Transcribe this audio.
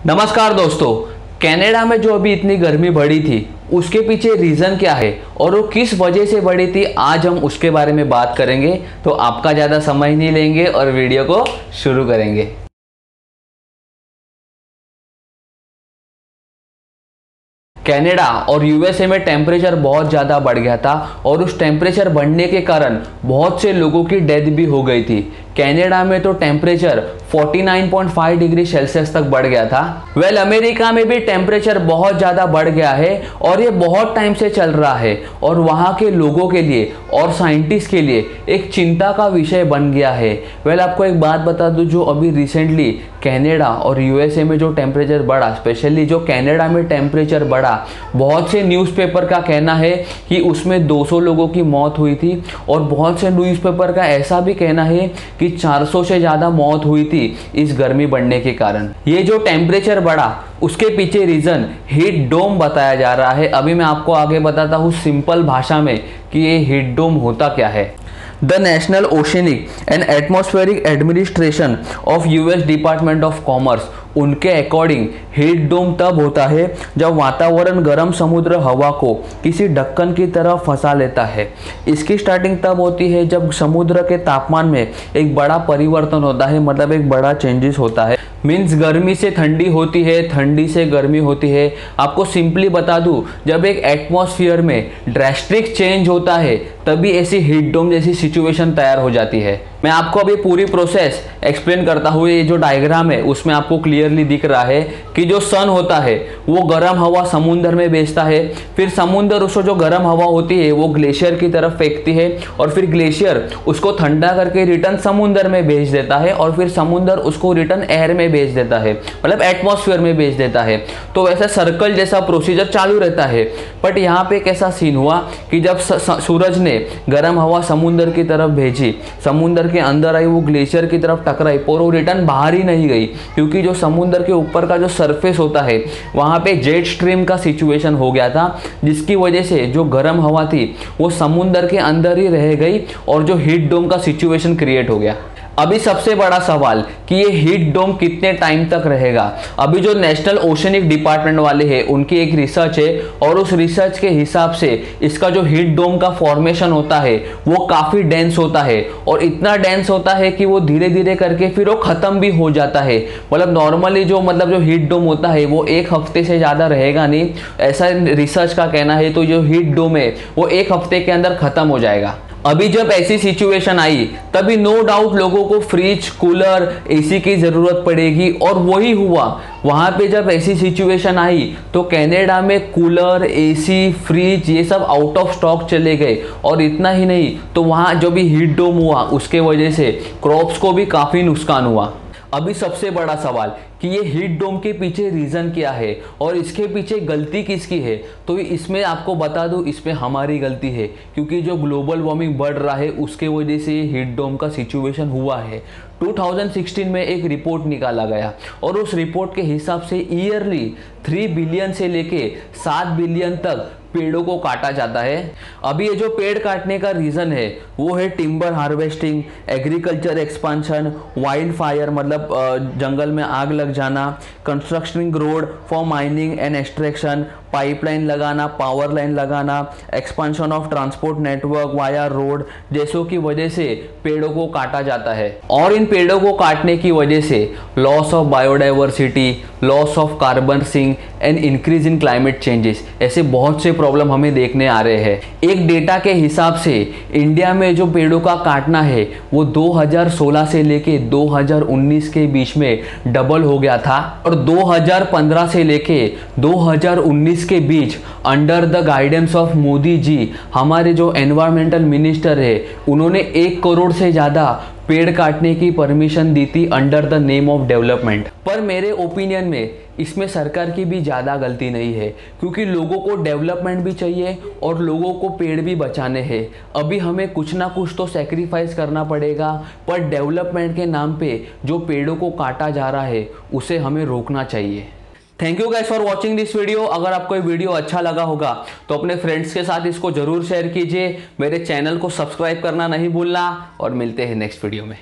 नमस्कार दोस्तों। कनाडा में जो अभी इतनी गर्मी बढ़ी थी उसके पीछे रीज़न क्या है और वो किस वजह से बढ़ी थी, आज हम उसके बारे में बात करेंगे। तो आपका ज़्यादा समय नहीं लेंगे और वीडियो को शुरू करेंगे। कनाडा और यूएसए में टेम्परेचर बहुत ज़्यादा बढ़ गया था और उस टेम्परेचर बढ़ने के कारण बहुत से लोगों की डेथ भी हो गई थी। कनाडा में तो टेम्परेचर 49.5 डिग्री सेल्सियस तक बढ़ गया था। अमेरिका में भी टेम्परेचर बहुत ज़्यादा बढ़ गया है और ये बहुत टाइम से चल रहा है और वहाँ के लोगों के लिए और साइंटिस्ट के लिए एक चिंता का विषय बन गया है। आपको एक बात बता दूं, जो अभी रिसेंटली कनाडा और यूएसए में जो टेम्परेचर बढ़ा, स्पेशली जो कनाडा में टेम्परेचर बढ़ा, बहुत से न्यूज़पेपर का कहना है कि उसमें 200 लोगों की मौत हुई थी और बहुत से न्यूज़पेपर का ऐसा भी कहना है कि 400 से ज़्यादा मौत हुई थी इस गर्मी बढ़ने के कारण। ये जो टेम्परेचर बढ़ा उसके पीछे रीज़न हीट डोम बताया जा रहा है। अभी मैं आपको आगे बताता हूँ सिंपल भाषा में कि ये हीट डोम होता क्या है। The national oceanic and atmospheric administration of US department of commerce, उनके अकॉर्डिंग हीट डोम तब होता है जब वातावरण गर्म समुद्र हवा को किसी ढक्कन की तरह फंसा लेता है। इसकी स्टार्टिंग तब होती है जब समुद्र के तापमान में एक बड़ा परिवर्तन होता है, मतलब एक बड़ा चेंजेस होता है। मीन्स गर्मी से ठंडी होती है, ठंडी से गर्मी होती है। आपको सिंपली बता दूं, जब एक एटमॉस्फेयर में ड्रास्टिक चेंज होता है तभी ऐसी हीट डोम जैसी सिचुएशन तैयार हो जाती है। मैं आपको अभी पूरी प्रोसेस एक्सप्लेन करता हूँ। ये जो डायग्राम है उसमें आपको क्लियरली दिख रहा है कि जो सन होता है वो गर्म हवा समुद्र में भेजता है, फिर समुद्र उसको जो गर्म हवा होती है वो ग्लेशियर की तरफ फेंकती है और फिर ग्लेशियर उसको ठंडा करके रिटर्न समुद्र में भेज देता है और फिर समुद्र उसको रिटर्न एयर में भेज देता है, मतलब एटमॉस्फेयर में भेज देता है। तो वैसा सर्कल जैसा प्रोसीजर चालू रहता है। बट यहाँ पे कैसा सीन हुआ कि जब सूरज ने गर्म हवा समुद्र की तरफ भेजी, समुद्र के अंदर आई, वो ग्लेशियर की तरफ टकराई पर वो रिटर्न बाहर ही नहीं गई, क्योंकि जो समुद्र के ऊपर का जो सरफेस होता है वहाँ पे जेट स्ट्रीम का सिचुएशन हो गया था, जिसकी वजह से जो गर्म हवा थी वो समुद्र के अंदर ही रह गई और जो हीट डोम का सिचुएशन क्रिएट हो गया। अभी सबसे बड़ा सवाल कि ये हीट डोम कितने टाइम तक रहेगा। अभी जो नेशनल ओशनिक डिपार्टमेंट वाले हैं उनकी एक रिसर्च है और उस रिसर्च के हिसाब से इसका जो हीट डोम का फॉर्मेशन होता है वो काफ़ी डेंस होता है और इतना डेंस होता है कि वो धीरे धीरे करके फिर वो ख़त्म भी हो जाता है। मतलब नॉर्मली जो हीट डोम होता है वो एक हफ्ते से ज़्यादा रहेगा नहीं, ऐसा रिसर्च का कहना है। तो जो हीट डोम है वो एक हफ्ते के अंदर ख़त्म हो जाएगा। अभी जब ऐसी सिचुएशन आई तभी नो डाउट लोगों को फ्रिज, कूलर, एसी की ज़रूरत पड़ेगी और वही हुआ। वहाँ पे जब ऐसी सिचुएशन आई तो कनाडा में कूलर, एसी, फ्रिज ये सब आउट ऑफ स्टॉक चले गए और इतना ही नहीं तो वहाँ जो भी हीट डोम हुआ उसके वजह से क्रॉप्स को भी काफ़ी नुकसान हुआ। अभी सबसे बड़ा सवाल कि ये हीट डोम के पीछे रीज़न क्या है और इसके पीछे गलती किसकी है। तो इसमें आपको बता दूं, इसमें हमारी गलती है, क्योंकि जो ग्लोबल वार्मिंग बढ़ रहा है उसके वजह से ये हीट डोम का सिचुएशन हुआ है। 2016 में एक रिपोर्ट निकाला गया और उस रिपोर्ट के हिसाब से ईयरली 3 बिलियन से लेके 7 बिलियन तक पेड़ों को काटा जाता है। अभी ये जो पेड़ काटने का रीज़न है वो है timber harvesting, agriculture expansion, wild fire मतलब जंगल में आग लग जाना, constructioning road for mining and extraction, pipeline लगाना, पावर लाइन लगाना, expansion of transport network via road जैसों की वजह से पेड़ों को काटा जाता है। और इन पेड़ों को काटने की वजह से loss of biodiversity, loss of carbon sink and increase in climate changes, ऐसे बहुत से प्रॉब्लम हमें देखने आ रहे हैं। एक डेटा के हिसाब से इंडिया में जो पेड़ों का काटना है वो 2016 से लेके 2019 के बीच में डबल हो गया था और 2015 से लेके 2019 के बीच under the guidance of Modi ji, हमारे जो एनवायरमेंटल मिनिस्टर है, उन्होंने 1 करोड़ से ज़्यादा पेड़ काटने की परमिशन दी थी under the name of development. पर मेरे ओपिनियन में इसमें सरकार की भी ज़्यादा गलती नहीं है, क्योंकि लोगों को डेवलपमेंट भी चाहिए और लोगों को पेड़ भी बचाने हैं। अभी हमें कुछ ना कुछ तो सेक्रीफाइस करना पड़ेगा, पर डेवलपमेंट के नाम पे जो पेड़ों को काटा जा रहा है उसे हमें रोकना चाहिए। Thank you guys for watching this video. अगर आपको ये वीडियो अच्छा लगा होगा तो अपने फ्रेंड्स के साथ इसको जरूर शेयर कीजिए। मेरे चैनल को सब्सक्राइब करना नहीं भूलना और मिलते हैं नेक्स्ट वीडियो में।